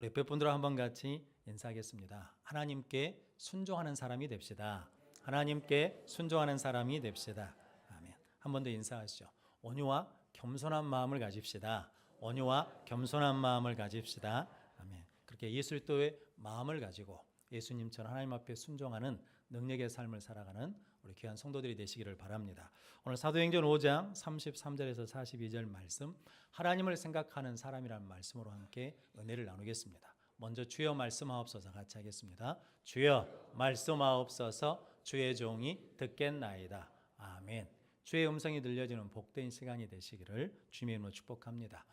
우리 옆에 분들과 한번 같이 인사하겠습니다. 하나님께 순종하는 사람이 됩시다. 하나님께 순종하는 사람이 됩시다. 아멘. 한 번 더 인사하시죠. 온유와 겸손한 마음을 가집시다. 온유와 겸손한 마음을 가집시다. 아멘. 그렇게 예수 그리스도의 마음을 가지고 예수님처럼 하나님 앞에 순종하는 능력의 삶을 살아가는 우리 귀한 성도들이 되시기를 바랍니다. 오늘 사도행전 5장 33절에서 42절 말씀, 하나님을 생각하는 사람이라는 말씀으로 함께 은혜를 나누겠습니다. 먼저 주여 말씀하옵소서 같이 하겠습니다. 주여 말씀하옵소서, 주의 종이 듣겠나이다. 아멘. 주의 음성이 들려지는 복된 시간이 되시기를 주님의 이름으로 축복합니다.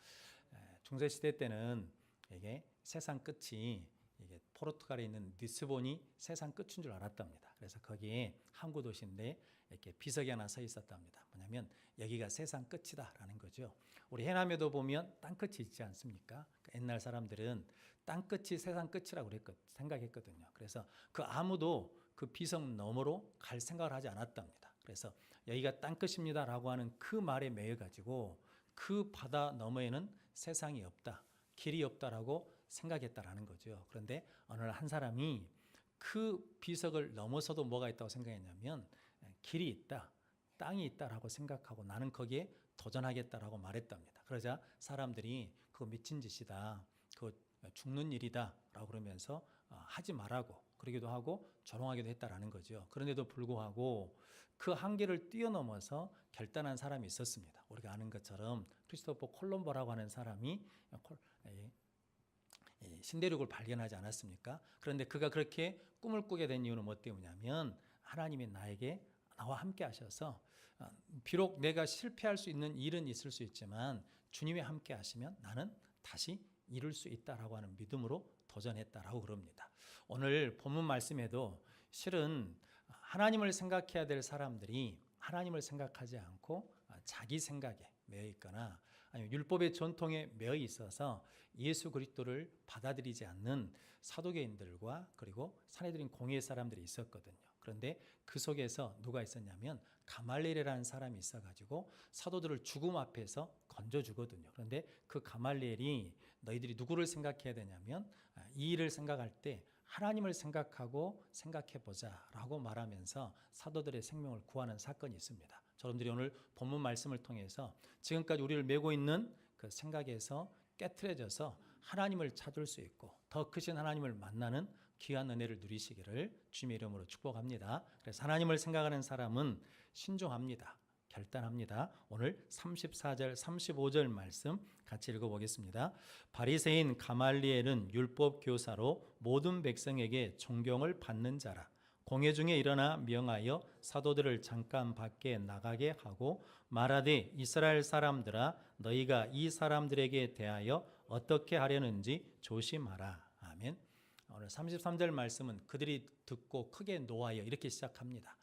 중세시대 때는 이게 세상 끝이 이게 포르투갈에 있는 리스본이 세상 끝인 줄 알았답니다. 그래서 거기에 항구 도시인데 이렇게 비석이 하나 서 있었답니다. 뭐냐면 여기가 세상 끝이다라는 거죠. 우리 해남에도 보면 땅 끝이 있지 않습니까? 옛날 사람들은 땅 끝이 세상 끝이라고 생각했거든요. 그래서 그 아무도 그 비석 너머로 갈 생각을 하지 않았답니다. 그래서 여기가 땅 끝입니다라고 하는 그 말에 매여 가지고 그 바다 너머에는 세상이 없다, 길이 없다라고 생각했다라는 거죠. 그런데 어느 날 한 사람이 그 비석을 넘어서도 뭐가 있다고 생각했냐면 길이 있다, 땅이 있다라고 생각하고 나는 거기에 도전하겠다라고 말했답니다. 그러자 사람들이 그거 미친 짓이다, 그거 죽는 일이다 라고 그러면서 하지 말라고 그러기도 하고 조롱하기도 했다라는 거죠. 그런데도 불구하고 그 한계를 뛰어넘어서 결단한 사람이 있었습니다. 우리가 아는 것처럼 크리스토퍼 콜럼버라고 하는 사람이 신대륙을 발견하지 않았습니까? 그런데 그가 그렇게 꿈을 꾸게 된 이유는 뭐 때문이냐면 하나님이 나와 함께 하셔서 비록 내가 실패할 수 있는 일은 있을 수 있지만 주님이 함께 하시면 나는 다시 이룰 수 있다라고 하는 믿음으로 도전했다라고 그럽니다. 오늘 본문 말씀에도 실은 하나님을 생각해야 될 사람들이 하나님을 생각하지 않고 자기 생각에 매여 있거나 아니면 율법의 전통에 매여 있어서 예수 그리스도를 받아들이지 않는 사두개인들과 그리고 사내들인 공회의 사람들이 있었거든요. 그런데 그 속에서 누가 있었냐면 가말리엘이라는 사람이 있어가지고 사도들을 죽음 앞에서 건져주거든요. 그런데 그 가말리엘이 너희들이 누구를 생각해야 되냐면 이 일을 생각할 때 하나님을 생각하고 생각해보자 라고 말하면서 사도들의 생명을 구하는 사건이 있습니다. 여러분들이 오늘 본문 말씀을 통해서 지금까지 우리를 메고 있는 그 생각에서 깨트려져서 하나님을 찾을 수 있고 더 크신 하나님을 만나는 귀한 은혜를 누리시기를 주님의 이름으로 축복합니다. 그래서 하나님을 생각하는 사람은 신중합니다. 결단합니다. 오늘 34절 35절 말씀 같이 읽어보겠습니다. 바리새인 가말리엘은 율법 교사로 모든 백성에게 존경을 받는 자라. 공회 중에 일어나 명하여 사도들을 잠깐 밖에 나가게 하고 말하되 이스라엘 사람들아 너희가 이 사람들에게 대하여 어떻게 하려는지 조심하라. 아멘. 오늘 33절 말씀은 그들이 듣고 크게 노하여 이렇게 시작합니다.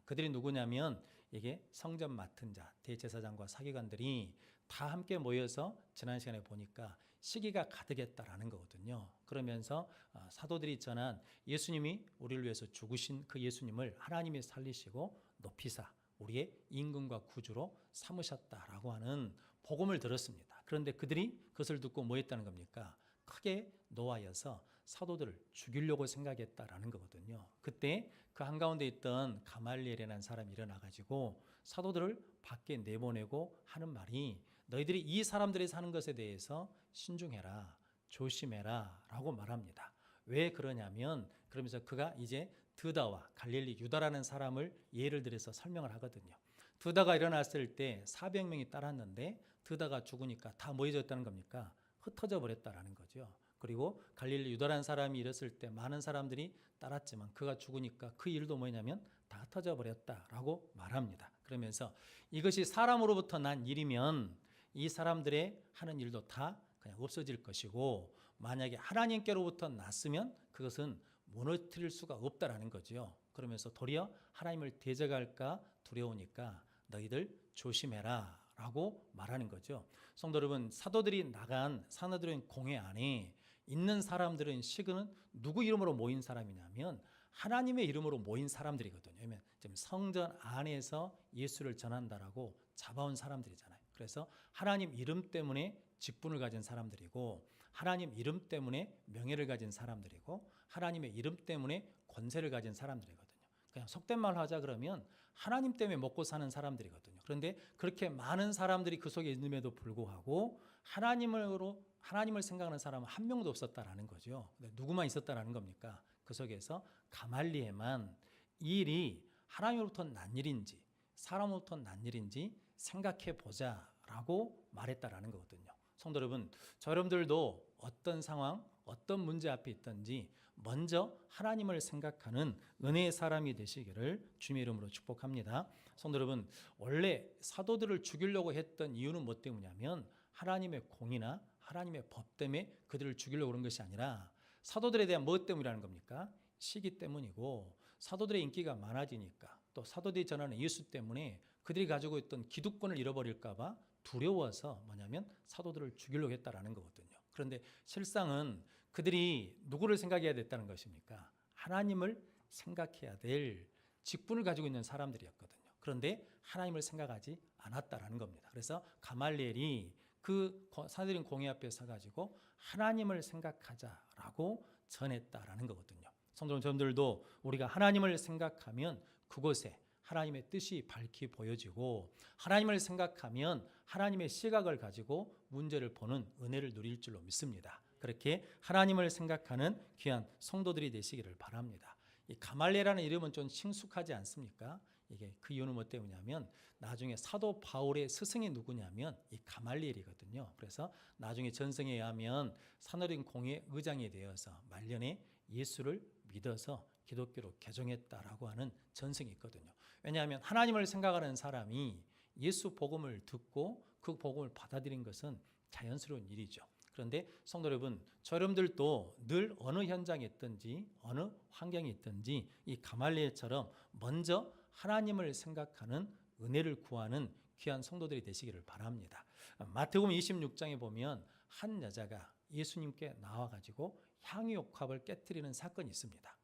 그들이 누구냐면 이게 성전 맡은 자, 대제사장과 사기관들이 다 함께 모여서 지난 시간에 보니까 시기가 가득했다라는 거거든요. 그러면서 사도들이 전한 예수님이 우리를 위해서 죽으신 그 예수님을 하나님이 살리시고 높이사 우리의 임금과 구주로 삼으셨다라고 하는 복음을 들었습니다. 그런데 그들이 그것을 듣고 뭐 했다는 겁니까? 크게 노하여서 사도들을 죽이려고 생각했다라는 거거든요. 그때 그 한가운데 있던 가말리엘이라는 사람이 일어나가지고 사도들을 밖에 내보내고 하는 말이 너희들이 이 사람들이 사는 것에 대해서 신중해라, 조심해라 라고 말합니다. 왜 그러냐면 그러면서 그가 이제 드다와 갈릴리 유다라는 사람을 예를 들어서 설명을 하거든요. 드다가 일어났을 때 400명이 따랐는데 드다가 죽으니까 다 모여졌다는 겁니까? 흩어져 버렸다라는 거죠. 그리고 갈릴리 유다라는 사람이 일었을 때 많은 사람들이 따랐지만 그가 죽으니까 그 일도 뭐냐면 다 흩어져 버렸다라고 말합니다. 그러면서 이것이 사람으로부터 난 일이면 이 사람들의 하는 일도 다 그냥 없어질 것이고 만약에 하나님께로부터 났으면 그것은 무너뜨릴 수가 없다라는 거죠. 그러면서 도리어 하나님을 대적할까 두려우니까 너희들 조심해라 라고 말하는 거죠. 성도 여러분, 사도들이 나간 사도들의 공회 안에 있는 사람들은 시그는 누구 이름으로 모인 사람이냐면 하나님의 이름으로 모인 사람들이거든요. 왜냐하면 지금 성전 안에서 예수를 전한다라고 잡아온 사람들이잖아요. 그래서 하나님 이름 때문에 직분을 가진 사람들이고 하나님 이름 때문에 명예를 가진 사람들이고 하나님의 이름 때문에 권세를 가진 사람들이거든요. 그냥 속된 말 하자 그러면 하나님 때문에 먹고 사는 사람들이거든요. 그런데 그렇게 많은 사람들이 그 속에 있음에도 불구하고 하나님을 생각하는 사람은 한 명도 없었다라는 거죠. 누구만 있었다라는 겁니까? 그 속에서 가말리엘만 이 일이 하나님으로부터 난 일인지 사람으로부터 난 일인지 생각해 보자라고 말했다라는 거거든요. 성도 여러분, 저 여러분들도 어떤 상황, 어떤 문제 앞에 있든지 먼저 하나님을 생각하는 은혜의 사람이 되시기를 주님의 이름으로 축복합니다. 성도 여러분, 원래 사도들을 죽이려고 했던 이유는 뭐 때문이냐면 하나님의 공의나 하나님의 법 때문에 그들을 죽이려고 그런 것이 아니라 사도들에 대한 무엇 때문이라는 겁니까? 시기 때문이고 사도들의 인기가 많아지니까 또 사도들이 전하는 예수 때문에 그들이 가지고 있던 기득권을 잃어버릴까 봐 두려워서 뭐냐면 사도들을 죽이려고 했다라는 거거든요. 그런데 실상은 그들이 누구를 생각해야 됐다는 것입니까? 하나님을 생각해야 될 직분을 가지고 있는 사람들이었거든요. 그런데 하나님을 생각하지 않았다라는 겁니다. 그래서 가말리엘이 그 사도들인 공회 앞에 서가지고 하나님을 생각하자라고 전했다라는 거거든요. 성도 여러분들도 우리가 하나님을 생각하면 그곳에 하나님의 뜻이 밝히 보여지고 하나님을 생각하면 하나님의 시각을 가지고 문제를 보는 은혜를 누릴 줄로 믿습니다. 그렇게 하나님을 생각하는 귀한 성도들이 되시기를 바랍니다. 이 가말리엘이라는 이름은 좀 친숙하지 않습니까? 이게 그 이유는 뭐 때문이냐면 나중에 사도 바울의 스승이 누구냐면 이 가말리엘이거든요. 그래서 나중에 전승에 의하면 사도된 공회 의장이 되어서 말년에 예수를 믿어서 기독교로 개종했다라고 하는 전승이 있거든요. 왜냐하면 하나님을 생각하는 사람이 예수 복음을 듣고 그 복음을 받아들인 것은 자연스러운 일이죠. 그런데 성도 여러분, 저 여러분들도 늘 어느 현장에 있든지 어느 환경에 있든지 이 가말리엘처럼 먼저 하나님을 생각하는 은혜를 구하는 귀한 성도들이 되시기를 바랍니다. 마태복음 26장에 보면 한 여자가 예수님께 나와가지고 향유옥합을 깨뜨리는 사건이 있습니다.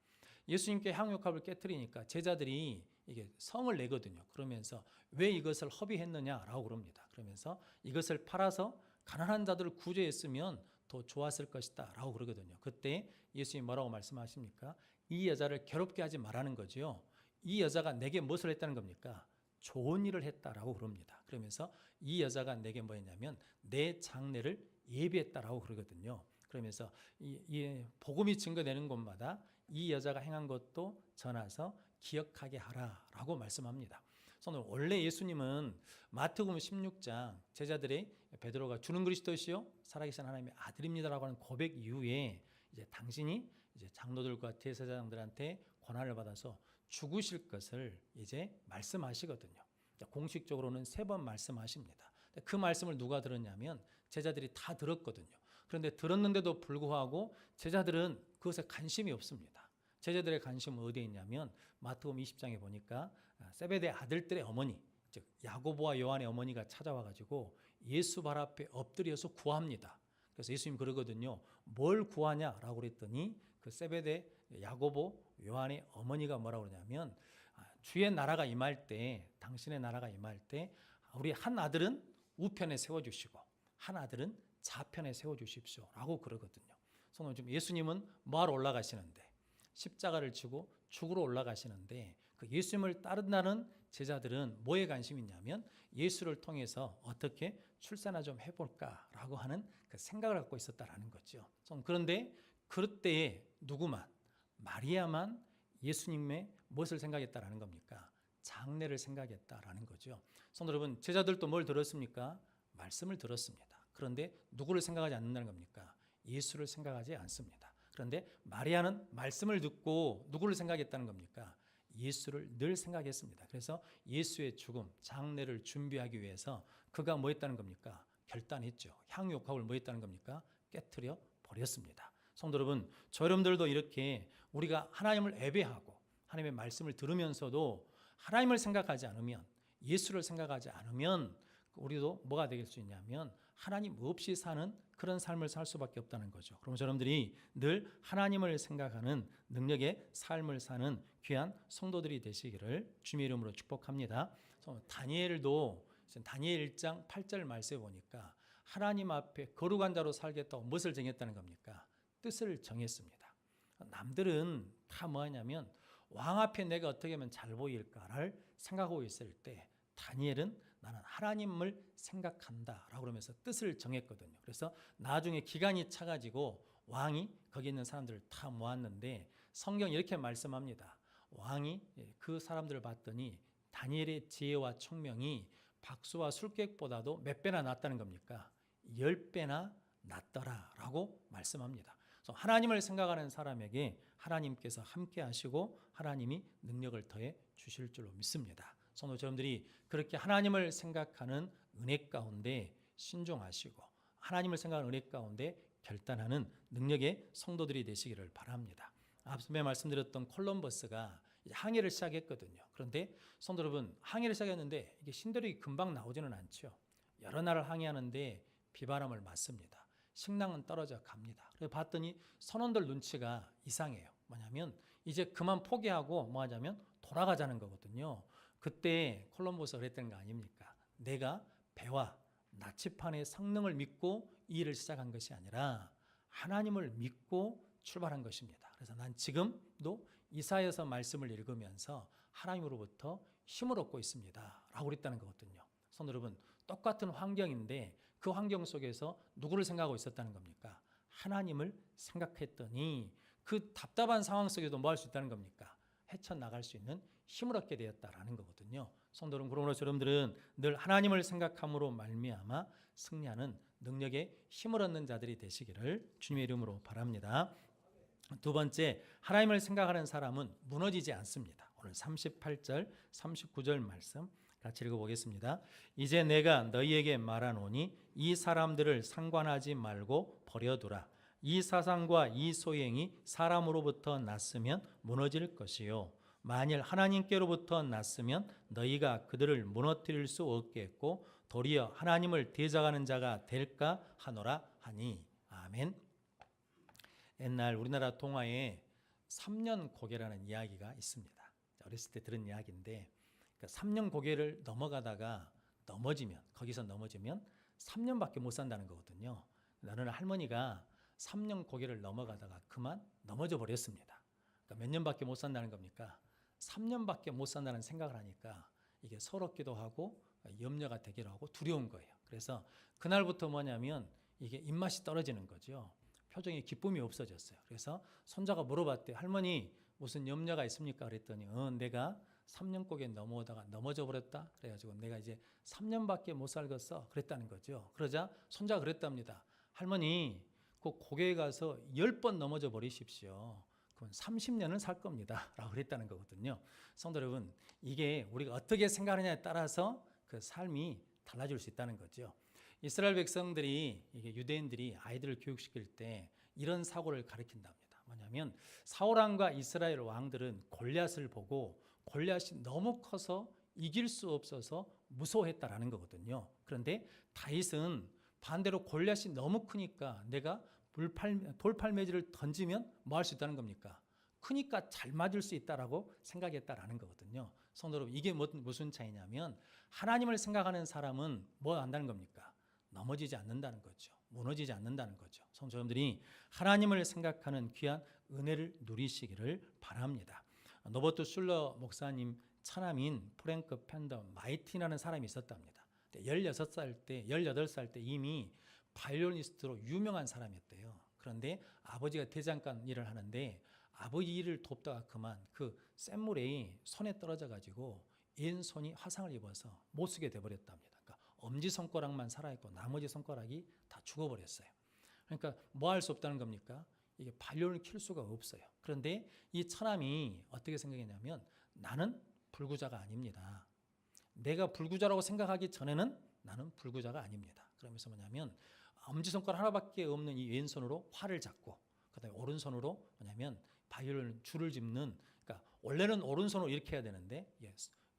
예수님께 향유옥합을 깨뜨리니까 제자들이 이게 성을 내거든요. 그러면서 왜 이것을 허비했느냐라고 그럽니다. 그러면서 이것을 팔아서 가난한 자들을 구제했으면 더 좋았을 것이다 라고 그러거든요. 그때 예수님이 뭐라고 말씀하십니까? 이 여자를 괴롭게 하지 말라는 거죠. 이 여자가 내게 무엇을 했다는 겁니까? 좋은 일을 했다라고 그럽니다. 그러면서 이 여자가 내게 뭐 했냐면 내 장례를 예비했다라고 그러거든요. 그러면서 이 복음이 증거되는 곳마다 이 여자가 행한 것도 전하서 기억하게 하라라고 말씀합니다. 원래 예수님은 마태복음 16장 제자들의 베드로가 주는 그리스도시요 살아계신 하나님의 아들입니다라고 하는 고백 이후에 이제 당신이 이제 장로들과 대제사장들한테 권한을 받아서 죽으실 것을 이제 말씀하시거든요. 공식적으로는 3번 말씀하십니다. 그 말씀을 누가 들었냐면 제자들이 다 들었거든요. 그런데 들었는데도 불구하고 제자들은 그것에 관심이 없습니다. 제자들의 관심은 어디에 있냐면 마태복음 20장에 보니까 세베대 아들들의 어머니, 즉 야고보와 요한의 어머니가 찾아와가지고 예수 발 앞에 엎드려서 구합니다. 그래서 예수님 그러거든요. 뭘 구하냐라고 그랬더니 그 세베대 야고보 요한의 어머니가 뭐라고 그러냐면 주의 나라가 임할 때, 당신의 나라가 임할 때 우리 한 아들은 우편에 세워주시고 한 아들은 좌편에 세워주십시오 라고 그러거든요. 지금 예수님은 뭐하러 올라가시는데 십자가를 지고 죽으러 올라가시는데 그 예수님을 따른다는 제자들은 뭐에 관심이 있냐면 예수를 통해서 어떻게 출세나 좀 해볼까라고 하는 그 생각을 갖고 있었다라는 거죠. 그런데 그때에 누구만 마리아만 예수님의 무엇을 생각했다라는 겁니까? 장례를 생각했다라는 거죠. 성도 여러분, 제자들도 뭘 들었습니까? 말씀을 들었습니다. 그런데 누구를 생각하지 않는다는 겁니까? 예수를 생각하지 않습니다. 그런데 마리아는 말씀을 듣고 누구를 생각했다는 겁니까? 예수를 늘 생각했습니다. 그래서 예수의 죽음, 장례를 준비하기 위해서 그가 뭐 했다는 겁니까? 결단했죠. 향유옥합을 뭐 했다는 겁니까? 깨트려 버렸습니다. 성도 여러분, 저 여러분들도 이렇게 우리가 하나님을 예배하고 하나님의 말씀을 들으면서도 하나님을 생각하지 않으면, 예수를 생각하지 않으면 우리도 뭐가 될 수 있냐면 하나님 없이 사는 그런 삶을 살 수밖에 없다는 거죠. 그럼 여러분들이 늘 하나님을 생각하는 능력의 삶을 사는 귀한 성도들이 되시기를 주님의 이름으로 축복합니다. 다니엘도 다니엘 1장 8절 말씀에 보니까 하나님 앞에 거룩한 자로 살겠다고 무엇을 정했다는 겁니까? 뜻을 정했습니다. 남들은 다 뭐하냐면 왕 앞에 내가 어떻게 하면 잘 보일까를 생각하고 있을 때 다니엘은 나는 하나님을 생각한다라고 그러면서 뜻을 정했거든요. 그래서 나중에 기간이 차가지고 왕이 거기 있는 사람들을 다 모았는데 성경이 이렇게 말씀합니다. 왕이 그 사람들을 봤더니 다니엘의 지혜와 총명이 박수와 술객보다도 몇 배나 낫다는 겁니까? 10배나 낫더라라고 말씀합니다. 그래서 하나님을 생각하는 사람에게 하나님께서 함께 하시고 하나님이 능력을 더해 주실 줄로 믿습니다. 성도 여러분들이 그렇게 하나님을 생각하는 은혜 가운데 신중하시고 하나님을 생각하는 은혜 가운데 결단하는 능력의 성도들이 되시기를 바랍니다. 앞서 말씀드렸던 콜럼버스가 항해를 시작했거든요. 그런데 성도 여러분, 항해를 시작했는데 이게 신대륙이 금방 나오지는 않죠. 여러 날을 항해하는데 비바람을 맞습니다. 식량은 떨어져 갑니다. 그래서 봤더니 선원들 눈치가 이상해요. 뭐냐면 이제 그만 포기하고 뭐 하자면 돌아가자는 거거든요. 그때 콜럼버스가 그랬던 거 아닙니까? 내가 배와 나치판의 성능을 믿고 이 일을 시작한 것이 아니라 하나님을 믿고 출발한 것입니다. 그래서 난 지금도 이사야서 말씀을 읽으면서 하나님으로부터 힘을 얻고 있습니다 라고 그랬다는 거거든요. 성도 여러분, 똑같은 환경인데 그 환경 속에서 누구를 생각하고 있었다는 겁니까? 하나님을 생각했더니 그 답답한 상황 속에도 뭐 할 수 있다는 겁니까? 헤쳐나갈 수 있는 힘을 얻게 되었다라는 거거든요. 성도 여러분, 그러므로 여러분들은 늘 하나님을 생각함으로 말미암아 승리하는 능력의 힘을 얻는 자들이 되시기를 주님의 이름으로 바랍니다. 두 번째, 하나님을 생각하는 사람은 무너지지 않습니다. 오늘 38절, 39절 말씀 같이 읽어보겠습니다. 이제 내가 너희에게 말하노니 이 사람들을 상관하지 말고 버려두라. 이 사상과 이 소행이 사람으로부터 났으면 무너질 것이요 만일 하나님께로부터 났으면 너희가 그들을 무너뜨릴 수 없겠고 도리어 하나님을 대적하는 자가 될까 하노라 하니. 아멘. 옛날 우리나라 동화에 3년 고개라는 이야기가 있습니다. 어렸을 때 들은 이야기인데 3년 고개를 넘어가다가 거기서 넘어지면 3년밖에 못 산다는 거거든요. 어느 할머니가 3년 고개를 넘어가다가 그만 넘어져 버렸습니다. 그러니까 몇 년밖에 못 산다는 겁니까? 3년밖에 못 산다는 생각을 하니까 이게 서럽기도 하고 염려가 되기도 하고 두려운 거예요. 그래서 그날부터 뭐냐면 이게 입맛이 떨어지는 거죠. 표정에 기쁨이 없어졌어요. 그래서 손자가 물어봤대요. 할머니 무슨 염려가 있습니까? 그랬더니 내가 3년 고개 넘어오다가 넘어져 버렸다. 그래가지고 내가 이제 3년밖에 못 살겠어. 그랬다는 거죠. 그러자 손자가 그랬답니다. 할머니 그 고개에 가서 10번 넘어져 버리십시오. 그건 30년은 살 겁니다 라고 그랬다는 거거든요. 성도 여러분, 이게 우리가 어떻게 생각하느냐에 따라서 그 삶이 달라질 수 있다는 거죠. 이스라엘 백성들이, 이게 유대인들이 아이들을 교육시킬 때 이런 사고를 가르친답니다. 뭐냐면 사울왕과 이스라엘 왕들은 골리앗을 보고 골리앗이 너무 커서 이길 수 없어서 무서워했다라는 거거든요. 그런데 다윗은 반대로 골리앗이 너무 크니까 내가 돌팔매질을 던지면 뭐 할 수 있다는 겁니까? 크니까 잘 맞을 수 있다라고 생각했다라는 거거든요. 성도 여러분, 이게 무슨 차이냐면 하나님을 생각하는 사람은 뭐 한다는 겁니까? 넘어지지 않는다는 거죠. 무너지지 않는다는 거죠. 성도 여러분들이 하나님을 생각하는 귀한 은혜를 누리시기를 바랍니다. 노버트 슐러 목사님 차남인 프랭크 팬더 마이틴이라는 사람이 있었답니다. 18살 때 이미 바이올리니스트로 유명한 사람이었대요. 그런데 아버지가 대장간 일을 하는데 아버지 일을 돕다가 그만 그 샘물이 손에 떨어져 가지고 왼손이 화상을 입어서 못 쓰게 돼버렸답니다. 그러니까 엄지손가락만 살아있고 나머지 손가락이 다 죽어버렸어요. 그러니까 뭐 할 수 없다는 겁니까? 이게 바이올린을 킬 수가 없어요. 그런데 이 처남이 어떻게 생각했냐면 나는 불구자가 아닙니다. 내가 불구자라고 생각하기 전에는 나는 불구자가 아닙니다. 그러면서 뭐냐면 엄지손가락 하나밖에 없는 이 왼손으로 활을 잡고 그다음에 오른손으로 뭐냐면 바이올린 줄을 짚는, 그러니까 원래는 오른손으로 이렇게 해야 되는데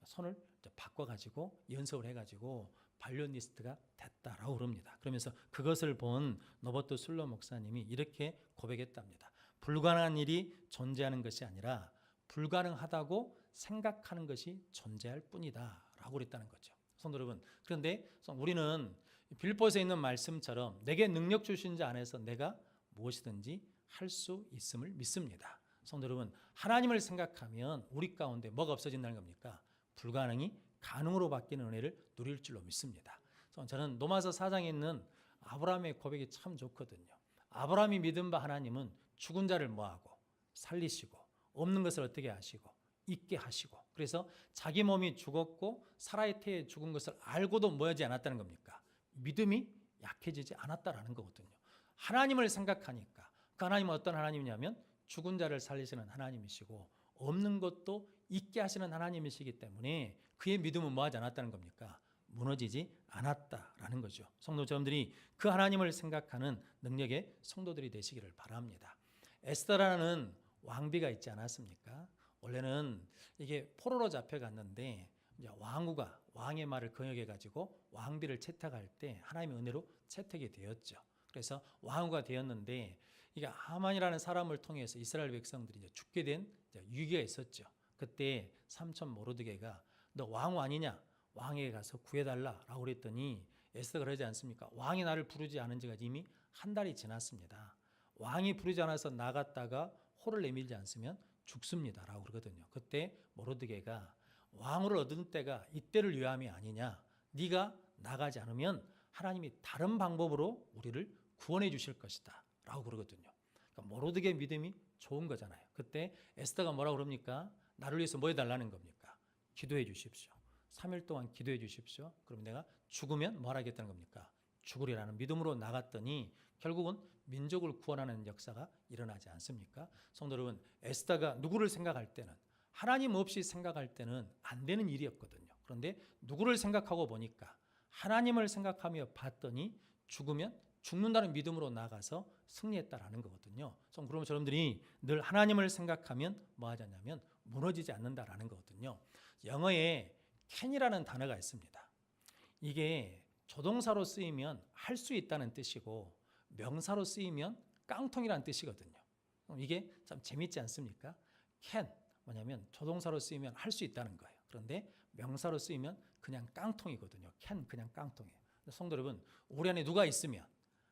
손을 바꿔가지고 연습을 해가지고 바이올리니스트가 됐다라고 그럽니다. 그러면서 그것을 본 노버트 슐러 목사님이 이렇게 고백했답니다. 불가능한 일이 존재하는 것이 아니라 불가능하다고 생각하는 것이 존재할 뿐이다 라고 그랬다는 거죠. 성도 여러분, 그런데 우리는 빌립보서에 있는 말씀처럼 내게 능력 주신 자 안에서 내가 무엇이든지 할 수 있음을 믿습니다. 성도 여러분, 하나님을 생각하면 우리 가운데 뭐가 없어진다는 겁니까? 불가능이 가능으로 바뀌는 은혜를 누릴 줄로 믿습니다. 저는 로마서 4장에 있는 아브라함의 고백이 참 좋거든요. 아브라함이 믿은 바 하나님은 죽은 자를 뭐하고 살리시고 없는 것을 어떻게 하시고 있게 하시고, 그래서 자기 몸이 죽었고 살아의 태에 죽은 것을 알고도 뭐하지 않았다는 겁니까? 믿음이 약해지지 않았다라는 거거든요. 하나님을 생각하니까 그 하나님은 어떤 하나님이냐면 죽은 자를 살리시는 하나님이시고 없는 것도 있게 하시는 하나님이시기 때문에 그의 믿음은 뭐하지 않았다는 겁니까? 무너지지 않았다라는 거죠. 성도님들이 그 하나님을 생각하는 능력의 성도들이 되시기를 바랍니다. 에스더라는 왕비가 있지 않았습니까? 원래는 이게 포로로 잡혀갔는데 이제 왕후가 왕의 말을 거역해 가지고 왕비를 채택할 때 하나님의 은혜로 채택이 되었죠. 그래서 왕후가 되었는데 이게 하만이라는 사람을 통해서 이스라엘 백성들이 이제 죽게 된 위기가 있었죠. 그때 삼촌 모르드게가 너 왕후 아니냐? 왕에게 가서 구해달라라고 그랬더니 에스더가 그러지 않습니까? 왕이 나를 부르지 않은 지가 이미 한 달이 지났습니다. 왕이 부르지 않아서 나갔다가 호를 내밀지 않으면 죽습니다라고 그러거든요. 그때 모르드게가 왕후를 얻은 때가 이때를 위함이 아니냐? 네가 나가지 않으면 하나님이 다른 방법으로 우리를 구원해 주실 것이다 라고 그러거든요. 그러니까 모르드게 믿음이 좋은 거잖아요. 그때 에스더가 뭐라고 그럽니까? 나를 위해서 뭐 해달라는 겁니까? 기도해 주십시오. 3일 동안 기도해 주십시오. 그럼 내가 죽으면 뭘 하겠다는 겁니까? 죽으리라는 믿음으로 나갔더니 결국은 민족을 구원하는 역사가 일어나지 않습니까? 성도 여러분, 에스더가 누구를 생각할 때는, 하나님 없이 생각할 때는 안 되는 일이었거든요. 그런데 누구를 생각하고 보니까 하나님을 생각하며 봤더니 죽으면 죽는다는 믿음으로 나가서 승리했다라는 거거든요. 그러면 여러분들이 늘 하나님을 생각하면 뭐 하냐면 무너지지 않는다라는 거거든요. 영어에 can이라는 단어가 있습니다. 이게 조동사로 쓰이면 할 수 있다는 뜻이고 명사로 쓰이면 깡통이라는 뜻이거든요. 이게 참 재밌지 않습니까? can 뭐냐면 조동사로 쓰이면 할 수 있다는 거예요. 그런데 명사로 쓰이면 그냥 깡통이거든요. can 그냥 깡통이에요. 성도 여러분, 우리 안에 누가 있으면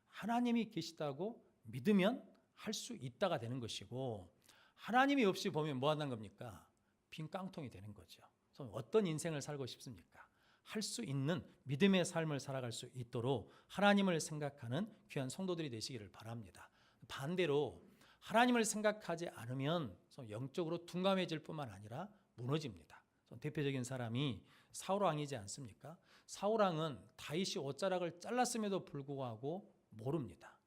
하나님이 계시다고 믿으면 할 수 있다가 되는 것이고, 하나님이 없이 보면 뭐 한다는 겁니까? 빈 깡통이 되는 거죠. 어떤 인생을 살고 싶습니까? 할 수 있는 믿음의 삶을 살아갈 수 있도록 하나님을 생각하는 귀한 성도들이 되시기를 바랍니다. 반대로 하나님을 생각하지 않으면 영적으로 둔감해질 뿐만 아니라 무너집니다. 대표적인 사람이 사울 왕이지 않습니까? 사울 왕은 다윗이 옷자락을 잘랐음에도 불구하고 모릅니다.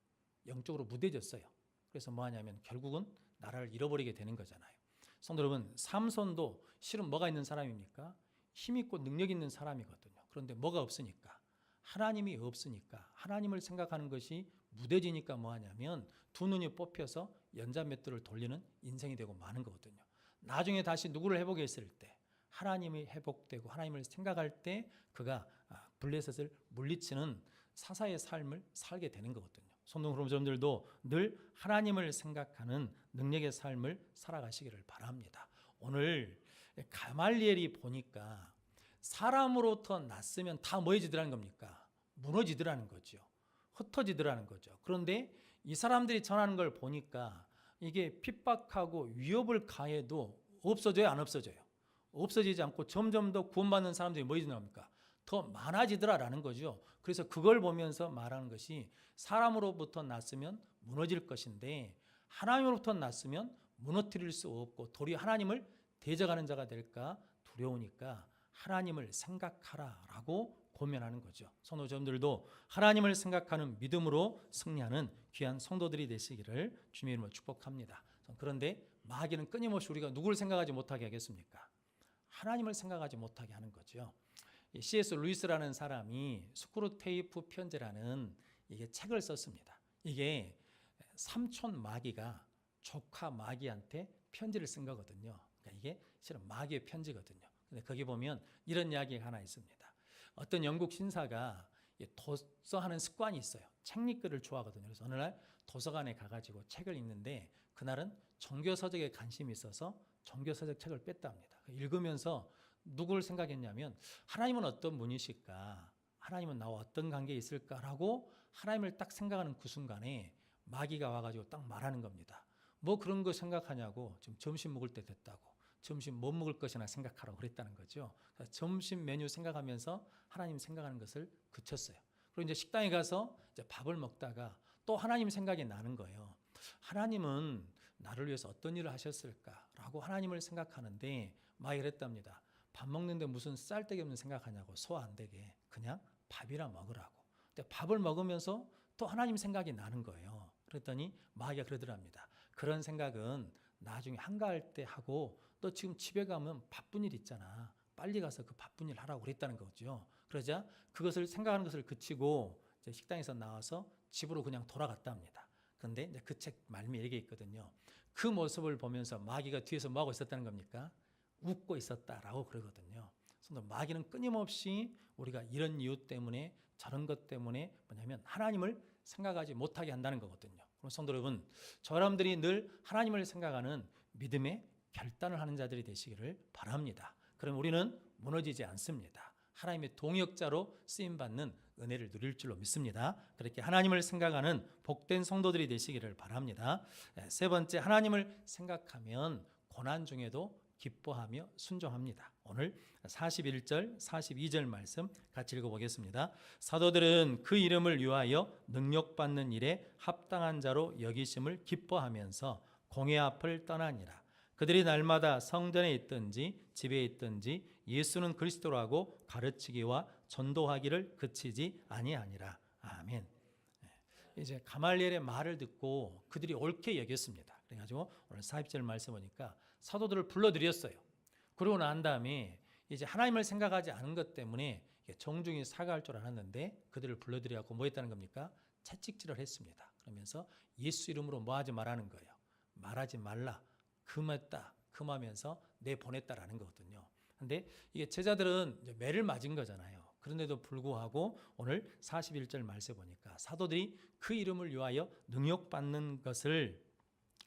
영적으로 무뎌졌어요. 그래서 뭐 하냐면 결국은 나라를 잃어버리게 되는 거잖아요. 성도 여러분, 삼손도 실은 뭐가 있는 사람입니까? 힘 있고 능력 있는 사람이거든요. 그런데 뭐가 없으니까? 하나님이 없으니까, 하나님을 생각하는 것이 무뎌지니까 뭐 하냐면 두 눈이 뽑혀서 연자맷돌을 돌리는 인생이 되고 마는 거거든요. 나중에 다시 누구를 회복했을 때, 하나님이 회복되고 하나님을 생각할 때 그가 블레셋을 물리치는 사사의 삶을 살게 되는 거거든요. 성도 여러분들도 늘 하나님을 생각하는 능력의 삶을 살아가시기를 바랍니다. 오늘 가말리엘이 보니까 사람으로부터 났으면 다 뭐해지더라는 겁니까? 무너지더라는 거죠. 흩어지더라는 거죠. 그런데 이 사람들이 전하는 걸 보니까 이게 핍박하고 위협을 가해도 없어져요, 안 없어져요? 없어지지 않고 점점 더 구원받는 사람들이 뭐해지는 더 많아지더라라는 거죠. 그래서 그걸 보면서 말하는 것이 사람으로부터 났으면 무너질 것인데 하나님으로부터 났으면 무너뜨릴 수 없고 도리어 하나님을 대적하는 자가 될까 두려우니까 하나님을 생각하라라고 고면하는 거죠. 성도님들도 하나님을 생각하는 믿음으로 승리하는 귀한 성도들이 되시기를 주님의 이름으로 축복합니다. 그런데 마귀는 끊임없이 우리가 누구를 생각하지 못하게 하겠습니까? 하나님을 생각하지 못하게 하는 거죠. C.S. 루이스라는 사람이 스크루테이프 편지라는 이게 책을 썼습니다. 이게 삼촌 마귀가 조카 마귀한테 편지를 쓴 거거든요. 그러니까 이게 실은 마귀의 편지거든요. 근데 거기 보면 이런 이야기가 하나 있습니다. 어떤 영국 신사가 도서하는 습관이 있어요. 책 읽기를 좋아하거든요. 그래서 어느 날 도서관에 가가지고 책을 읽는데 그날은 종교서적에 관심이 있어서 종교서적 책을 뺐답니다. 읽으면서 누구를 생각했냐면 하나님은 어떤 분이실까? 하나님은 나와 어떤 관계에 있을까라고 하나님을 딱 생각하는 그 순간에 마귀가 와가지고 딱 말하는 겁니다. 뭐 그런 거 생각하냐고, 지금 점심 먹을 때 됐다고, 점심 못 먹을 것이나 생각하라고 그랬다는 거죠. 점심 메뉴 생각하면서 하나님 생각하는 것을 그쳤어요. 그리고 이제 식당에 가서 이제 밥을 먹다가 또 하나님 생각이 나는 거예요. 하나님은 나를 위해서 어떤 일을 하셨을까라고 하나님을 생각하는데 마귀가 그랬답니다. 밥 먹는데 무슨 쌀데기 없는 생각하냐고, 소화 안 되게 그냥 밥이나 먹으라고. 근데 밥을 먹으면서 또 하나님 생각이 나는 거예요. 그랬더니 마귀가 그러더랍니다. 그런 생각은 나중에 한가할 때 하고, 너 지금 집에 가면 바쁜 일 있잖아. 빨리 가서 그 바쁜 일 하라고 그랬다는 거죠. 그러자 그것을 생각하는 것을 그치고 이제 식당에서 나와서 집으로 그냥 돌아갔답니다. 그런데 이제 그 책 말미에 이게 있거든요. 그 모습을 보면서 마귀가 뒤에서 뭐하고 있었다는 겁니까? 웃고 있었다라고 그러거든요. 그래서 마귀는 끊임없이 우리가 이런 이유 때문에, 저런 것 때문에 뭐냐면 하나님을 생각하지 못하게 한다는 거거든요. 그럼 성도 여러분, 저 사람들이 늘 하나님을 생각하는 믿음의 결단을 하는 자들이 되시기를 바랍니다. 그럼 우리는 무너지지 않습니다. 하나님의 동역자로 쓰임받는 은혜를 누릴 줄로 믿습니다. 그렇게 하나님을 생각하는 복된 성도들이 되시기를 바랍니다. 세 번째, 하나님을 생각하면 고난 중에도 기뻐하며 순종합니다. 오늘 41절, 42절 말씀 같이 읽어보겠습니다. 사도들은 그 이름을 위하여 능력받는 일에 합당한 자로 여기심을 기뻐하면서 공회 앞을 떠나니라. 그들이 날마다 성전에 있든지 집에 있든지 예수는 그리스도라고 가르치기와 전도하기를 그치지 아니하니라. 아멘. 이제 가말리엘의 말을 듣고 그들이 옳게 여겼습니다. 그래가지고 오늘 40절 말씀 보니까 사도들을 불러들였어요. 그러고 난 다음에 이제 하나님을 생각하지 않은 것 때문에 정중히 사과할 줄 알았는데 그들을 불러들여갖고 뭐 했다는 겁니까? 채찍질을 했습니다. 그러면서 예수 이름으로 뭐 하지 말라는 거예요. 말하지 말라. 금했다. 금하면서 내보냈다라는 거거든요. 근데 이게 제자들은 이제 매를 맞은 거잖아요. 그런데도 불구하고 오늘 41절 말씀 보니까 사도들이 그 이름을 위하여 능력받는 것을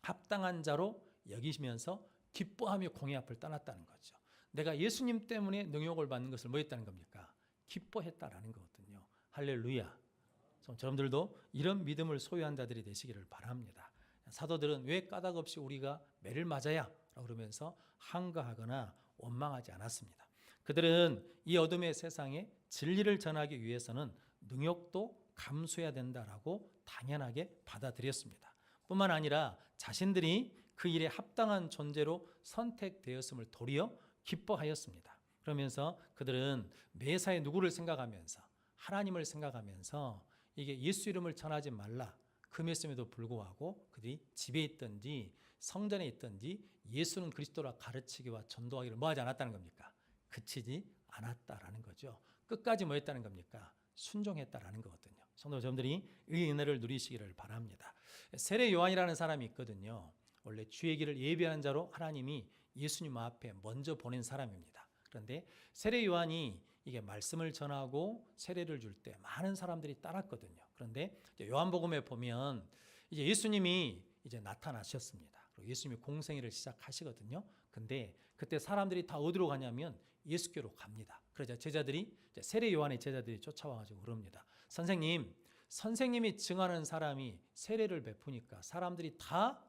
합당한 자로 여기시면서 기뻐하며 공회 앞을 떠났다는 거죠. 내가 예수님 때문에 능력을 받는 것을 뭐 했다는 겁니까? 기뻐했다라는 거거든요. 할렐루야. 여러분들도 이런 믿음을 소유한 자들이 되시기를 바랍니다. 사도들은 왜 까닭 없이 우리가 매를 맞아야? 라고 그러면서 한가하거나 원망하지 않았습니다. 그들은 이 어둠의 세상에 진리를 전하기 위해서는 능력도 감수해야 된다라고 당연하게 받아들였습니다. 뿐만 아니라 자신들이 그 일에 합당한 존재로 선택되었음을 도리어 기뻐하였습니다. 그러면서 그들은 매사에 누구를 생각하면서, 하나님을 생각하면서 이게 예수 이름을 전하지 말라 금했음에도 불구하고 그들이 집에 있든지 성전에 있든지 예수는 그리스도라 가르치기와 전도하기를 뭐하지 않았다는 겁니까? 그치지 않았다라는 거죠. 끝까지 뭐 했다는 겁니까? 순종했다라는 거거든요. 성도 여러분들이 이 은혜를 누리시기를 바랍니다. 세례 요한이라는 사람이 있거든요. 원래 주의 길을 예비하는 자로 하나님이 예수님 앞에 먼저 보낸 사람입니다. 그런데 세례 요한이 이게 말씀을 전하고 세례를 줄 때 많은 사람들이 따랐거든요. 그런데 요한복음에 보면 이제 예수님이 이제 나타나셨습니다. 그리고 예수님이 공생애를 시작하시거든요. 근데 그때 사람들이 다 어디로 가냐면 예수께로 갑니다. 그러자 제자들이, 세례 요한의 제자들이 쫓아와가지고 그럽니다. 선생님이 증하는 사람이 세례를 베푸니까 사람들이 다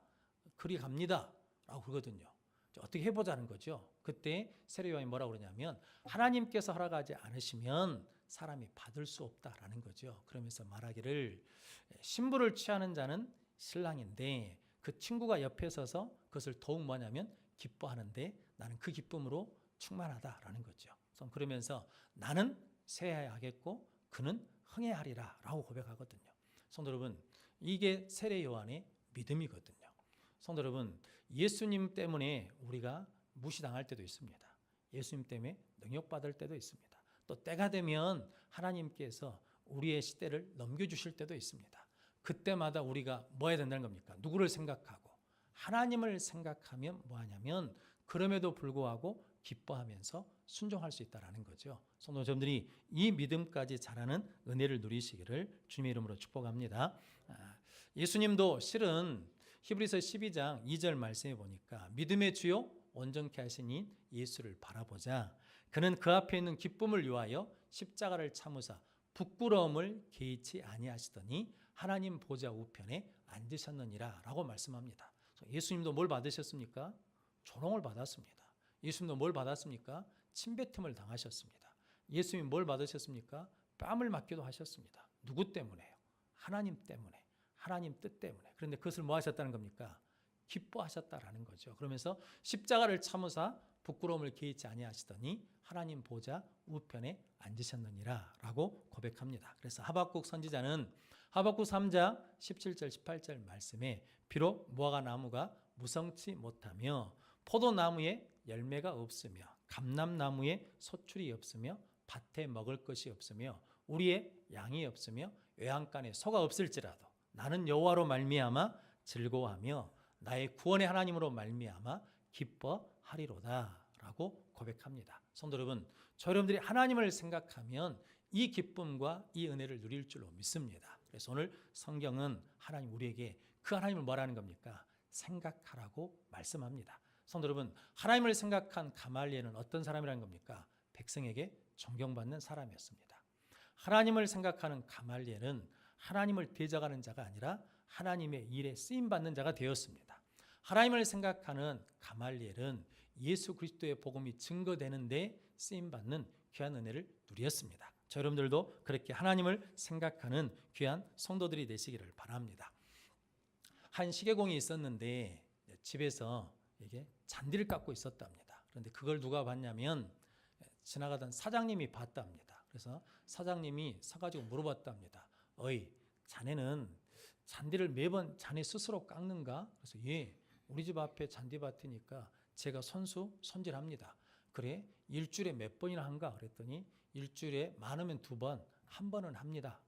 그리 갑니다. 라고 그러거든요. 어떻게 해보자는 거죠. 그때 세례 요한이 뭐라고 그러냐면 하나님께서 허락하지 않으시면 사람이 받을 수 없다라는 거죠. 그러면서 말하기를 신부를 취하는 자는 신랑인데 그 친구가 옆에 서서 그것을 더욱 뭐냐면 기뻐하는데 나는 그 기쁨으로 충만하다라는 거죠. 그러면서 나는 세해하겠고 그는 흥해하리라 라고 고백하거든요. 성도 여러분, 이게 세례 요한의 믿음이거든요. 성도 여러분, 예수님 때문에 우리가 무시당할 때도 있습니다. 예수님 때문에 능력받을 때도 있습니다. 또 때가 되면 하나님께서 우리의 시대를 넘겨주실 때도 있습니다. 그때마다 우리가 뭐 해야 된다는 겁니까? 누구를 생각하고 하나님을 생각하면 뭐 하냐면 그럼에도 불구하고 기뻐하면서 순종할 수 있다는 거죠. 성도 여러분들이 이 믿음까지 자라는 은혜를 누리시기를 주님의 이름으로 축복합니다. 예수님도 실은 히브리서 12장 2절 말씀에 보니까 믿음의 주요 온전케 하시니 예수를 바라보자. 그는 그 앞에 있는 기쁨을 위하여 십자가를 참으사 부끄러움을 개의치 아니하시더니 하나님 보좌 우편에 앉으셨느니라 라고 말씀합니다. 예수님도 뭘 받으셨습니까? 조롱을 받았습니다. 예수님도 뭘 받았습니까? 침뱉음을 당하셨습니다. 예수님 뭘 받으셨습니까? 뺨을 맞기도 하셨습니다. 누구 때문에요? 하나님 때문에, 하나님 뜻 때문에. 그런데 그것을 뭐 하셨다는 겁니까? 기뻐하셨다라는 거죠. 그러면서 십자가를 참으사 부끄러움을 개의치 아니하시더니 하나님 보좌 우편에 앉으셨느니라 라고 고백합니다. 그래서 하박국 선지자는 하박국 3장 17절 18절 말씀에 비록 무화과 나무가 무성치 못하며 포도나무에 열매가 없으며 감람나무에 소출이 없으며 밭에 먹을 것이 없으며 우리의 양이 없으며 외양간에 소가 없을지라도 나는 여호와로 말미암아 즐거워하며 나의 구원의 하나님으로 말미암아 기뻐하리로다 라고 고백합니다. 성도 여러분, 저 여러분들이 하나님을 생각하면 이 기쁨과 이 은혜를 누릴 줄로 믿습니다. 그래서 오늘 성경은 하나님 우리에게 그 하나님을 뭐라는 겁니까? 생각하라고 말씀합니다. 성도 여러분, 하나님을 생각한 가말리엘은 어떤 사람이라는 겁니까? 백성에게 존경받는 사람이었습니다. 하나님을 생각하는 가말리엘은 하나님을 대적하는 자가 아니라 하나님의 일에 쓰임받는 자가 되었습니다. 하나님을 생각하는 가말리엘은 예수 그리스도의 복음이 증거되는데 쓰임받는 귀한 은혜를 누렸습니다. 저 여러분들도 그렇게 하나님을 생각하는 귀한 성도들이 되시기를 바랍니다. 한 시계공이 있었는데 집에서 이게 잔디를 깎고 있었답니다. 그런데 그걸 누가 봤냐면 지나가던 사장님이 봤답니다. 그래서 사장님이 서가지고 물어봤답니다. 어이, 자네는 잔디를 매번 자네 스스로 깎는가? 그래서 예, 우리 집 앞에 잔디밭이니까 제가 손질합니다. 그래, 일주일에 몇 번이나 한가? 그랬더니 일주일에 많으면 2번, 1번은 합니다.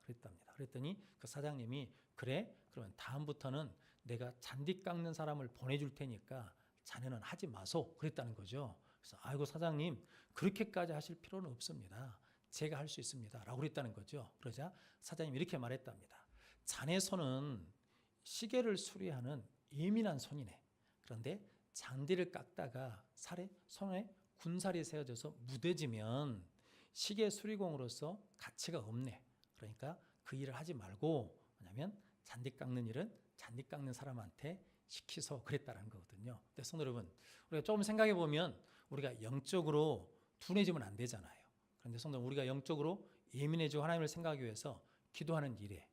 그랬더니 그 사장님이 그래, 그러면 다음부터는 내가 잔디 깎는 사람을 보내줄 테니까 자네는 하지 마소. 그랬다는 거죠. 그래서 아이고 사장님, 그렇게까지 하실 필요는 없습니다. 제가 할 수 있습니다. 라고 그랬다는 거죠. 그러자 사장님이 이렇게 말했답니다. 자네 손은 시계를 수리하는 예민한 손이네. 그런데 잔디를 깎다가 손에 군살이 세워져서 무뎌지면 시계 수리공으로서 가치가 없네. 그러니까 그 일을 하지 말고, 왜냐하면 잔디 깎는 일은 잔디 깎는 사람한테 시키소. 그랬다는 거거든요. 근데 성도 여러분, 우리가 조금 생각해 보면 우리가 영적으로 둔해지면 안 되잖아요. 그런데 성도 여러분, 우리가 영적으로 예민해지고 하나님을 생각하기 위해서 기도하는 일에,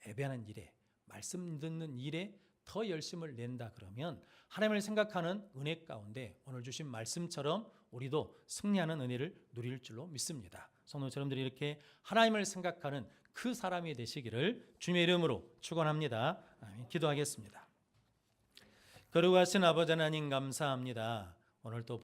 예배하는 일에, 말씀 듣는 일에 더 열심을 낸다 그러면 하나님을 생각하는 은혜 가운데 오늘 주신 말씀처럼 우리도 승리하는 은혜를 누릴 줄로 믿습니다. 성도 여러분들이 이렇게 하나님을 생각하는 그 사람이 되시기를 주님의 이름으로 축원합니다. 기도하겠습니다. 거룩하신 아버지 하나님 감사합니다. 오늘 또